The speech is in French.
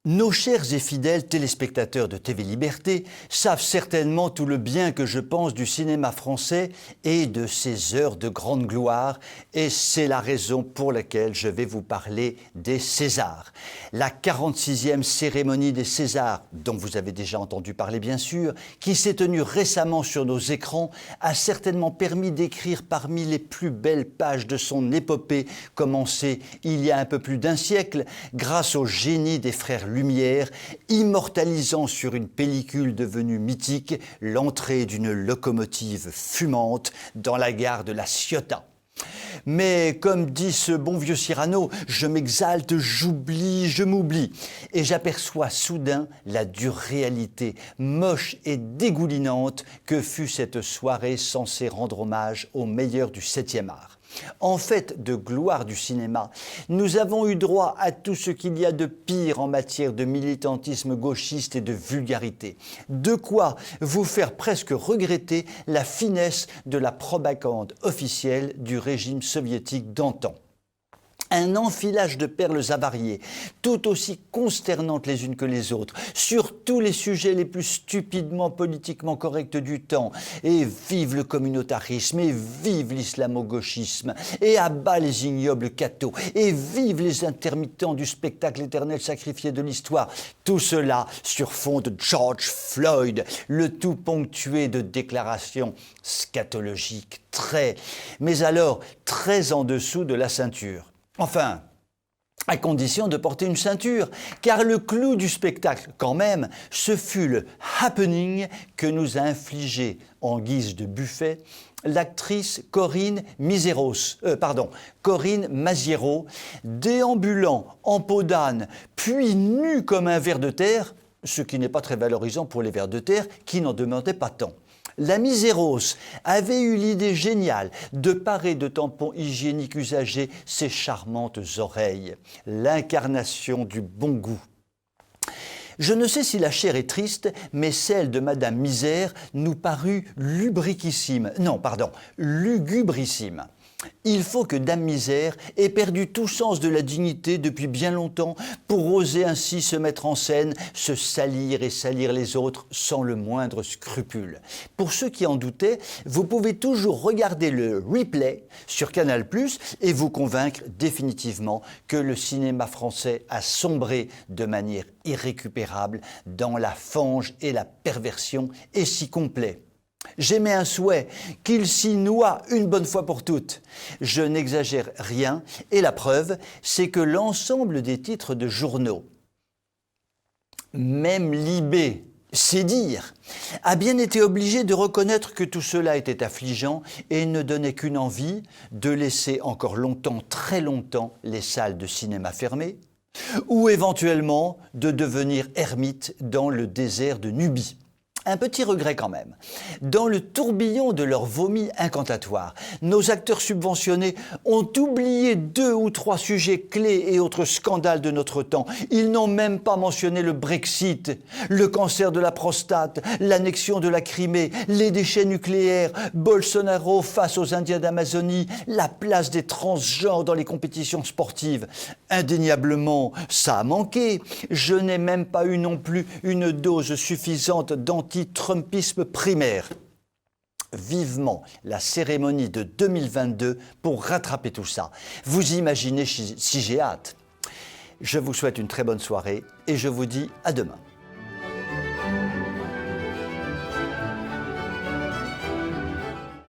Nos chers et fidèles téléspectateurs de TV Liberté savent certainement tout le bien que je pense du cinéma français et de ses heures de grande gloire, et c'est la raison pour laquelle je vais vous parler des Césars. La 46e cérémonie des Césars, dont vous avez déjà entendu parler bien sûr, qui s'est tenue récemment sur nos écrans, a certainement permis d'écrire parmi les plus belles pages de son épopée, commencée il y a un peu plus d'un siècle, grâce au génie des frères Lumière, immortalisant sur une pellicule devenue mythique l'entrée d'une locomotive fumante dans la gare de La Ciotat. Mais comme dit ce bon vieux Cyrano, je m'exalte, j'oublie, je m'oublie. Et j'aperçois soudain la dure réalité, moche et dégoulinante, que fut cette soirée censée rendre hommage au meilleur du 7e art. En fait de gloire du cinéma, nous avons eu droit à tout ce qu'il y a de pire en matière de militantisme gauchiste et de vulgarité. De quoi vous faire presque regretter la finesse de la propagande officielle du régime soviétique d'antan. Un enfilage de perles avariées, tout aussi consternantes les unes que les autres, sur tous les sujets les plus stupidement politiquement corrects du temps. Et vive le communautarisme, et vive l'islamo-gauchisme, et à bas les ignobles cathos, et vive les intermittents du spectacle éternel sacrifié de l'histoire. Tout cela sur fond de George Floyd, le tout ponctué de déclarations scatologiques mais alors très en dessous de la ceinture. Enfin, à condition de porter une ceinture, car le clou du spectacle, quand même, ce fut le happening que nous a infligé, en guise de buffet, l'actrice Corinne Maziero, déambulant en peau d'âne, puis nue comme un ver de terre, ce qui n'est pas très valorisant pour les vers de terre qui n'en demandaient pas tant. La Miséros avait eu l'idée géniale de parer de tampons hygiéniques usagés ses charmantes oreilles, l'incarnation du bon goût. Je ne sais si la chair est triste, mais celle de Madame Misère nous parut lugubrissime. Il faut que Dame Misère ait perdu tout sens de la dignité depuis bien longtemps pour oser ainsi se mettre en scène, se salir et salir les autres sans le moindre scrupule. Pour ceux qui en doutaient, vous pouvez toujours regarder le replay sur Canal+ et vous convaincre définitivement que le cinéma français a sombré de manière irrécupérable dans la fange et la perversion, et si complet. J'émets un souhait qu'il s'y noie une bonne fois pour toutes. Je n'exagère rien, et la preuve, c'est que l'ensemble des titres de journaux, même Libé, c'est dire, a bien été obligé de reconnaître que tout cela était affligeant et ne donnait qu'une envie de laisser encore longtemps, très longtemps, les salles de cinéma fermées, ou éventuellement de devenir ermite dans le désert de Nubie. Un petit regret quand même. Dans le tourbillon de leurs vomis incantatoires, nos acteurs subventionnés ont oublié 2 ou 3 sujets clés et autres scandales de notre temps. Ils n'ont même pas mentionné le Brexit, le cancer de la prostate, l'annexion de la Crimée, les déchets nucléaires, Bolsonaro face aux Indiens d'Amazonie, la place des transgenres dans les compétitions sportives. Indéniablement, ça a manqué. Je n'ai même pas eu non plus une dose suffisante d'anti-trumpisme primaire. Vivement la cérémonie de 2022 pour rattraper tout ça. Vous imaginez si j'ai hâte. Je vous souhaite une très bonne soirée et je vous dis à demain.